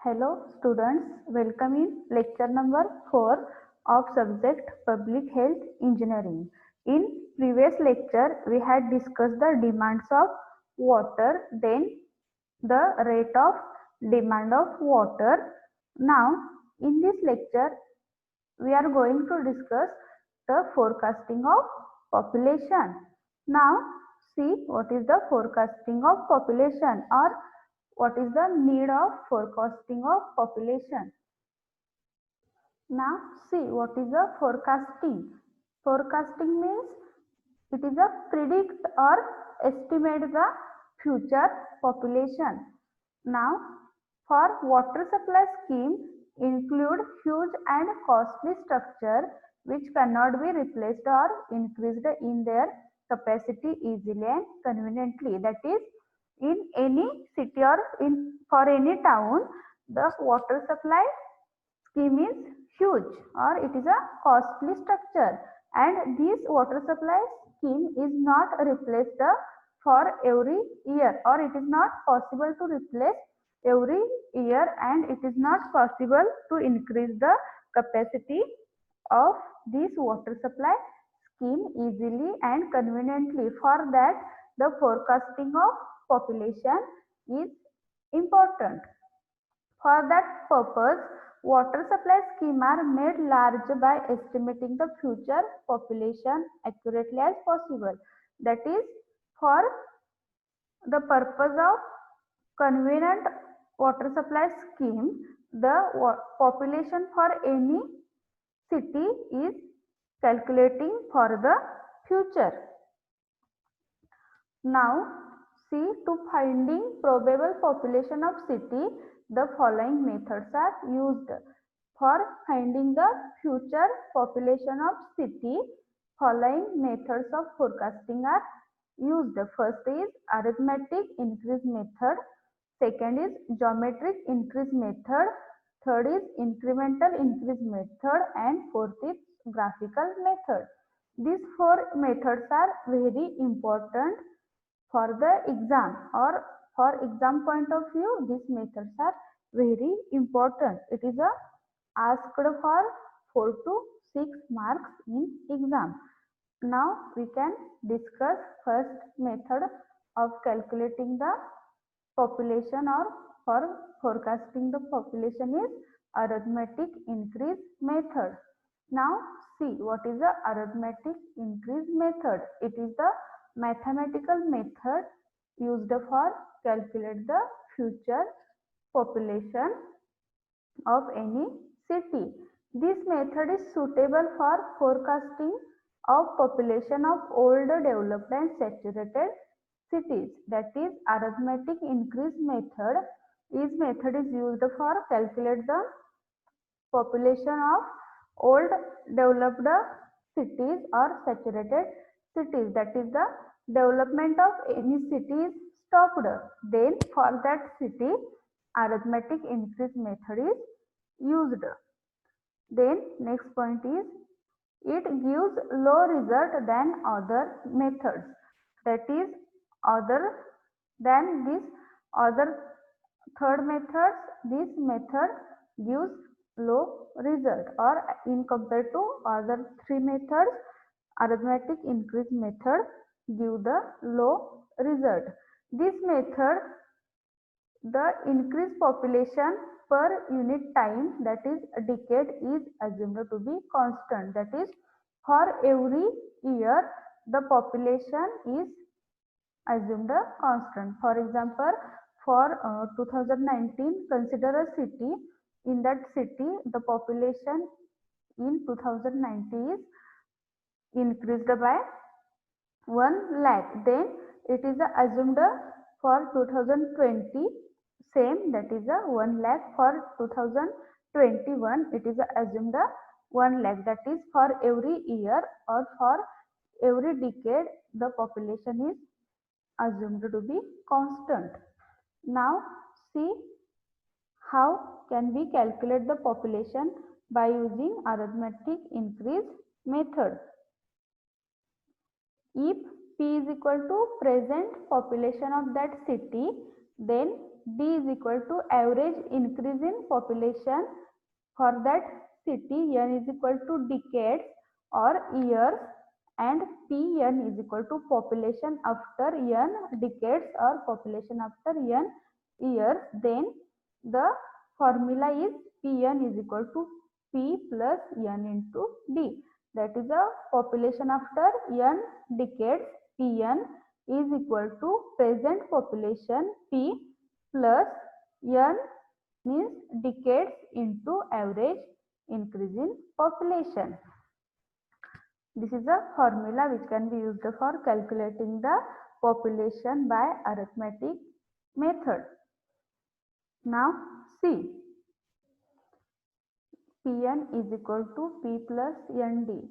Hello students, welcome in lecture number 4 of subject Public Health Engineering. In previous lecture, we had discussed the demands of water, then the rate of demand of water. Now, in this lecture, we are going to discuss the forecasting of population. Now, see what is the forecasting of population or what is the need of forecasting of population. Now see what is the forecasting. Forecasting means it is a predict or estimate the future population. Now for water supply scheme include huge and costly structure which cannot be replaced or increased in their capacity easily and conveniently. That is, in any city or in for any town, the water supply scheme is huge or it is a costly structure, and this water supply scheme is not replaced for every year, or it is not possible to replace every year, and it is not possible to increase the capacity of this water supply scheme easily and conveniently. For that, the forecasting of population is important. For that purpose, water supply schemes are made large by estimating the future population accurately as possible. That is, for the purpose of convenient water supply scheme, the population for any city is calculating for the future. Now, see, to finding probable population of city, the following methods are used. For finding the future population of city, following methods of forecasting are used. First is arithmetic increase method, second is geometric increase method, third is incremental increase method, and fourth is graphical method. These four methods are very important for the exam, or for exam point of view, these methods are very important. It is asked for 4 to 6 marks in exam. Now we can discuss first method of calculating the population or for forecasting the population is arithmetic increase method. Now see what is the arithmetic increase method. It is the mathematical method used for calculate the future population of any city. This method is suitable for forecasting of population of old, developed and saturated cities. That is, arithmetic increase method. This method is used for calculate the population of old, developed cities or saturated cities. That is, the development of any city is stopped. Then for that city, arithmetic increase method is used. Then next point is, it gives low result than other methods. That is, other than this other third methods, this method gives low result, or in compared to other three methods, arithmetic increase method give the low result. This method, the increased population per unit time, that is a decade, is assumed to be constant. That is, for every year the population is assumed a constant. For example, for 2019, consider a city. In that city, the population in 2019 is increased by 1 lakh. Then it is assumed for 2020 same, that is 1 lakh. For 2021 it is assumed 1 lakh. That is, for every year or for every decade the population is assumed to be constant. Now see how can we calculate the population by using arithmetic increase method. If P is equal to present population of that city, then D is equal to average increase in population for that city, N is equal to decades or years, and Pn is equal to population after N decades or population after N years. Then the formula is Pn is equal to P plus N into D. That is a population after N decades. Pn is equal to present population P plus N means decades into average increase in population. This is a formula which can be used for calculating the population by arithmetic method. Now see, Pn is equal to P plus Nd.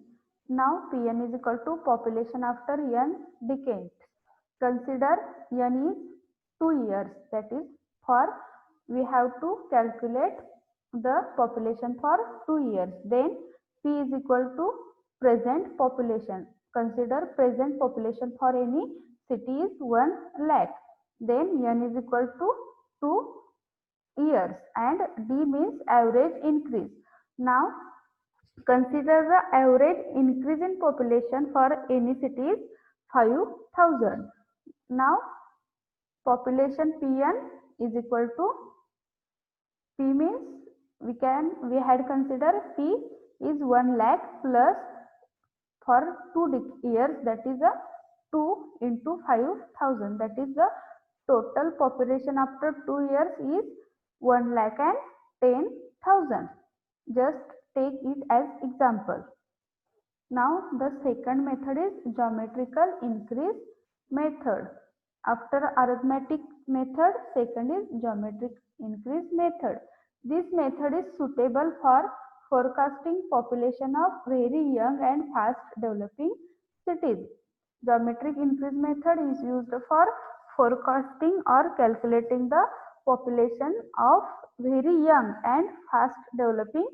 Now Pn is equal to population after N decades. Consider N is 2 years, that is for we have to calculate the population for 2 years. Then P is equal to present population. Consider present population for any city is 1 lakh. Then N is equal to 2 years and D means average increase. Now consider the average increase in population for any city is 5,000. Now population Pn is equal to P means we had considered P is 1 lakh plus for 2 years, that is a 2 into 5,000, that is the total population after 2 years is 1 lakh and 10,000. Just take it as example. Now the second method is geometrical increase method. After arithmetic method, second is geometric increase method. This method is suitable for forecasting population of very young and fast developing cities. Geometric increase method is used for forecasting or calculating the population of very young and fast developing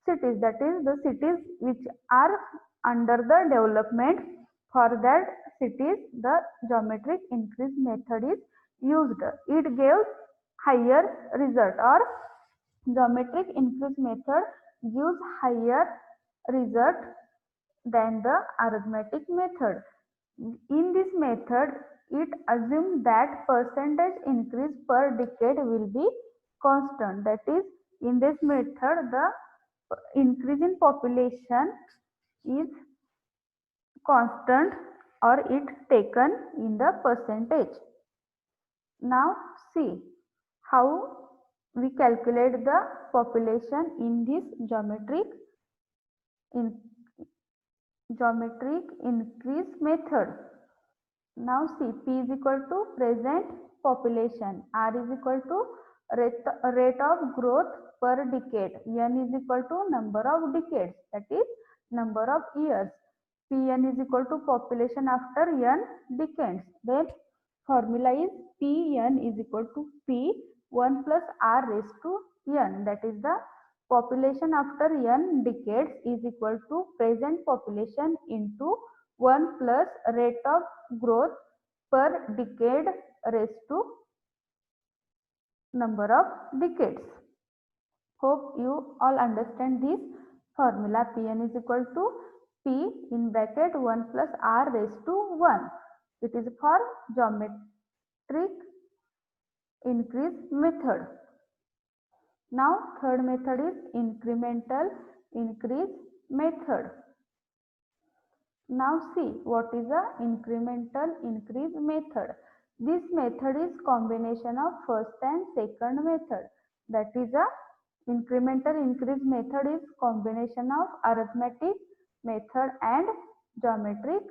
cities, that is the cities which are under the development. For that cities the geometric increase method is used. It gives higher result, or geometric increase method gives higher result than the arithmetic method. In this method, it assumes that percentage increase per decade will be constant. That is, in this method, the increase in population is constant or it taken in the percentage. Now see how we calculate the population in this geometric increase method. Now see, P is equal to present population, R is equal to rate of growth per decade, N is equal to number of decades, that is number of years. Pn is equal to population after N decades. Then formula is Pn is equal to P 1 plus R raised to N, that is the population after N decades is equal to present population into 1 plus rate of growth per decade raised to number of decades. Hope you all understand this formula. Pn is equal to P in bracket 1 plus R raised to 1. It is for geometric increase method. Now third method is incremental increase method. Now see what is a incremental increase method. This method is combination of first and second method. That is a incremental increase method is combination of arithmetic method and geometric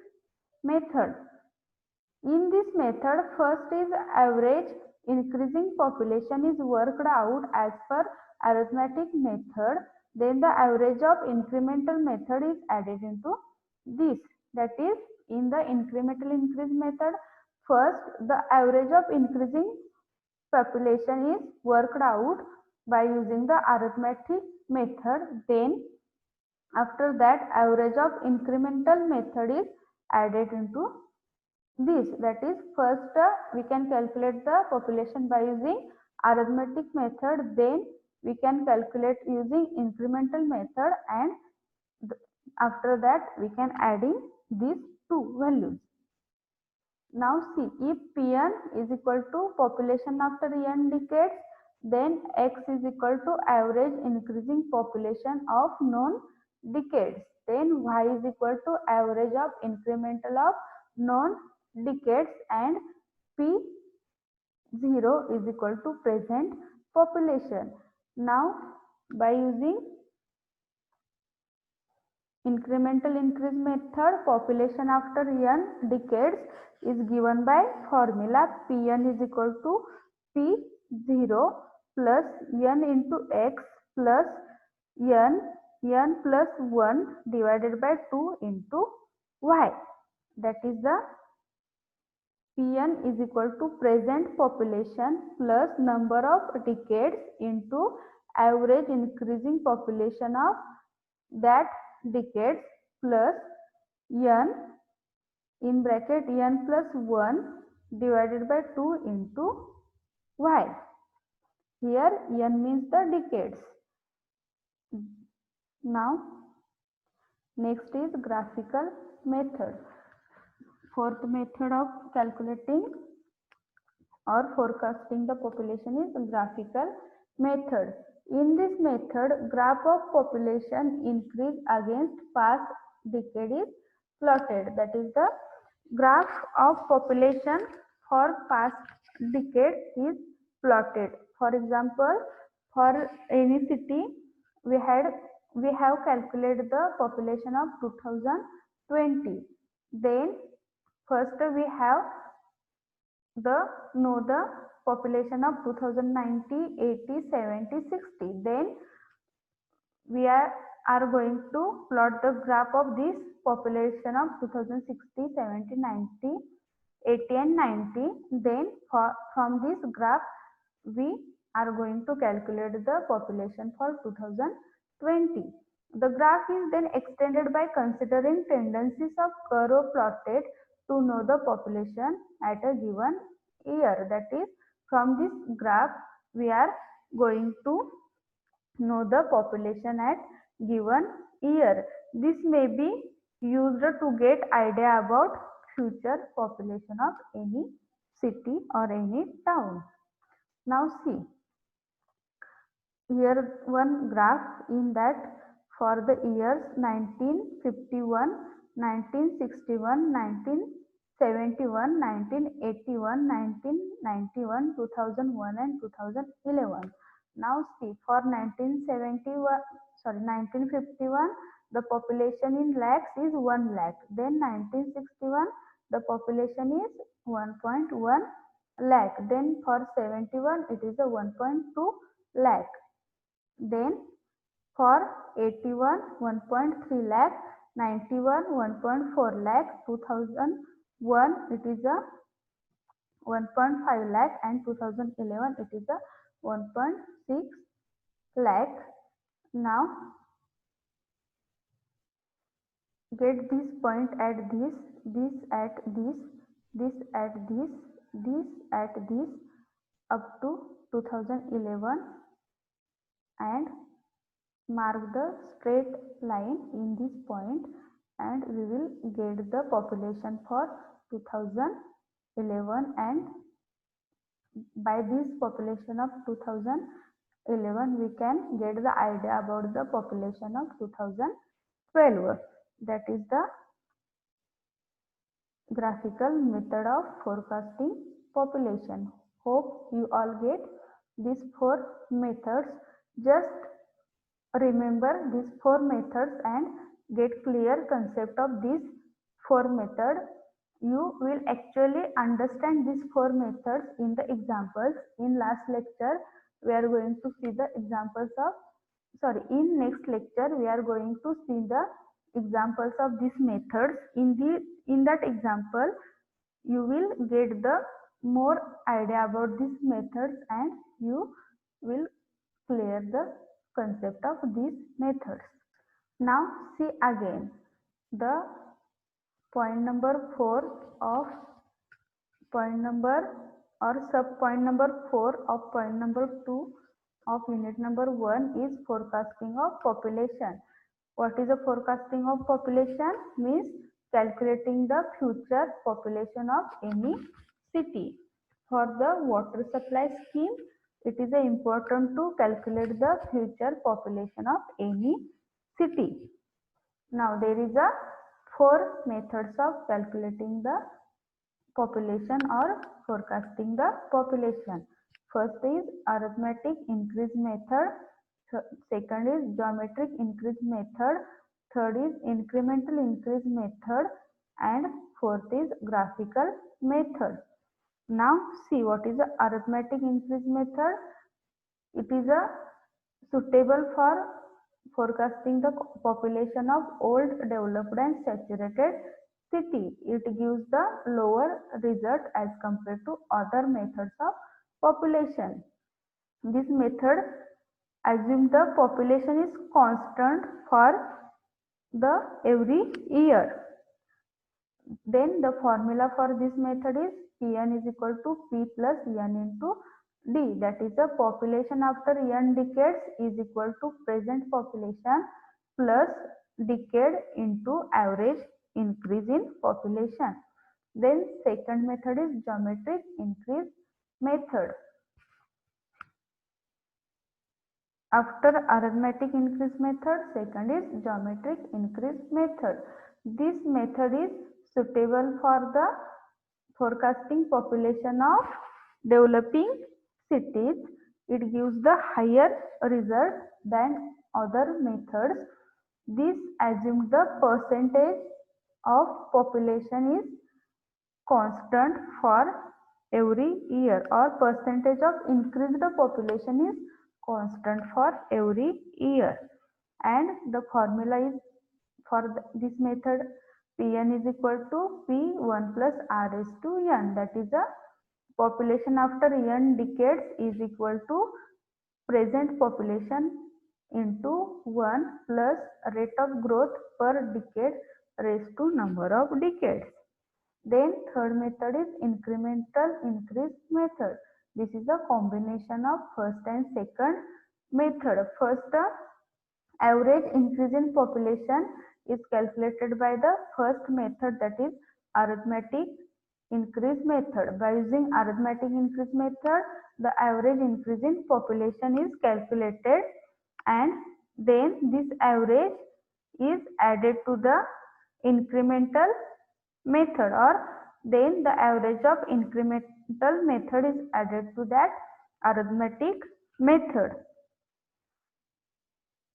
method. In this method, first is average increasing population is worked out as per arithmetic method. Then the average of incremental method is added into this. That is, in the incremental increase method, first the average of increasing population is worked out by using the arithmetic method. Then after that, average of incremental method is added into this. That is, first we can calculate the population by using arithmetic method, then we can calculate using incremental method, and after that we can adding these two values. Now see, if Pn is equal to population after n decades, then x is equal to average increasing population of known decades. Then y is equal to average of incremental of known decades, and P0 is equal to present population. Now by using incremental increase method, population after n decades is given by formula Pn is equal to P0 plus n into x plus n plus 1 divided by 2 into y. That is the Pn is equal to present population plus number of decades into average increasing population of that decades plus n in bracket n plus 1 divided by 2 into y. Here n means the decades. Now next is graphical method. Fourth method of calculating or forecasting the population is graphical method. In this method, graph of population increase against past decade is plotted. That is, the graph of population for past decade is plotted. For example, for any city, we have calculated the population of 2020. Then first we have the population of 2090, 80, 70, 60. Then we are going to plot the graph of this population of 2060, 70, 90, 80 and 90. Then from this graph we are going to calculate the population for 2020. The graph is then extended by considering tendencies of curve plotted to know the population at a given year. That is, from this graph we are going to know the population at given year. This may be used to get idea about future population of any city or any town. Now see, here one graph in that for the years 1951, 1961, 1971, 1981, 1991, 2001 and 2011. Now see, for 1951, the population in lakhs is 1 lakh. Then 1961, the population is 1.1 lakh. Then for 71, it is a 1.2 lakh. Then for 81, 1.3 lakh, 91, 1.4 lakh, 2001 it is a 1.5 lakh, and 2011 it is a 1.6 lakh. Now get this point at this at this at this at this up to 2011, and mark the straight line in this point, and we will get the population for 2011, and by this population of 2011 we can get the idea about the population of 2012. That is the graphical method of forecasting population. Hope you all get these 4 methods. Just remember these 4 methods and get clear concept of these 4 methods. You will actually understand these 4 methods in the examples. In last lecture we are going to see the examples of in next lecture we are going to see the examples of these methods. In that example you will get the more idea about these methods, and you will clear the concept of these methods. Now see again the point number 4 of point number or sub point number 4 of point number 2 of unit number 1 is forecasting of population. What is the forecasting of population? Means calculating the future population of any city. For the water supply scheme, it is important to calculate the future population of any city. Now there is a 4 methods of calculating the population or forecasting the population. First is arithmetic increase method, second is geometric increase method, third is incremental increase method, and fourth is graphical method. Now see what is the arithmetic increase method. It is a suitable for forecasting the population of old, developed and saturated city. It gives the lower result as compared to other methods of population. This method assumes the population is constant for the every year. Then the formula for this method is Pn is equal to P plus N into D, that is the population after n decades is equal to present population plus decade into average increase in population. Then second method is geometric increase method. After arithmetic increase method, second is geometric increase method. This method is suitable for the forecasting population of developing cities. It gives the higher result than other methods. This assumes the percentage of population is constant for every year, or percentage of increased population is constant for every year. And the formula is for this method, Pn is equal to P1 plus R raised to n, that is the population after n decades is equal to present population into 1 plus rate of growth per decade raised to number of decades. Then third method is incremental increase method. This is a combination of first and second method. First, average increase in population is calculated by the first method, that is arithmetic increase method. By using arithmetic increase method, the average increase in population is calculated, and then this average is added to the incremental method, or then the average of incremental method is added to that arithmetic method.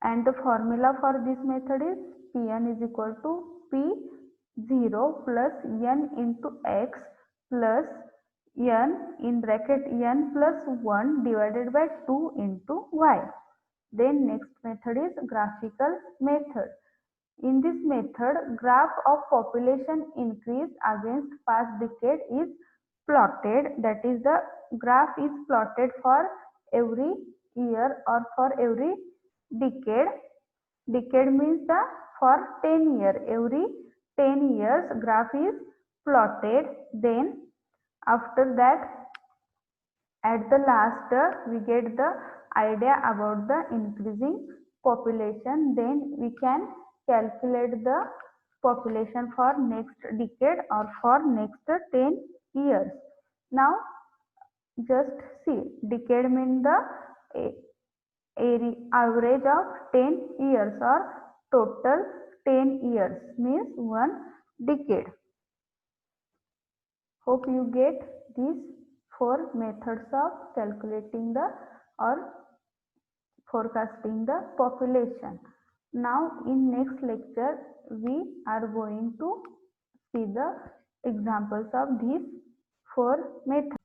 And the formula for this method is Pn is equal to P0 plus n into x plus n in bracket n plus 1 divided by 2 into y. Then next method is graphical method. In this method, graph of population increase against past decade is plotted, that is the graph is plotted for every year or for every decade. Decade means the for 10 years. Every 10 years graph is plotted. Then after that, at the last we get the idea about the increasing population. Then we can calculate the population for next decade or for next 10 years. Now just see, decade means the average of 10 years, or total 10 years means one decade. Hope you get these 4 methods of calculating the or forecasting the population. Now in next lecture we are going to see the examples of these 4 methods.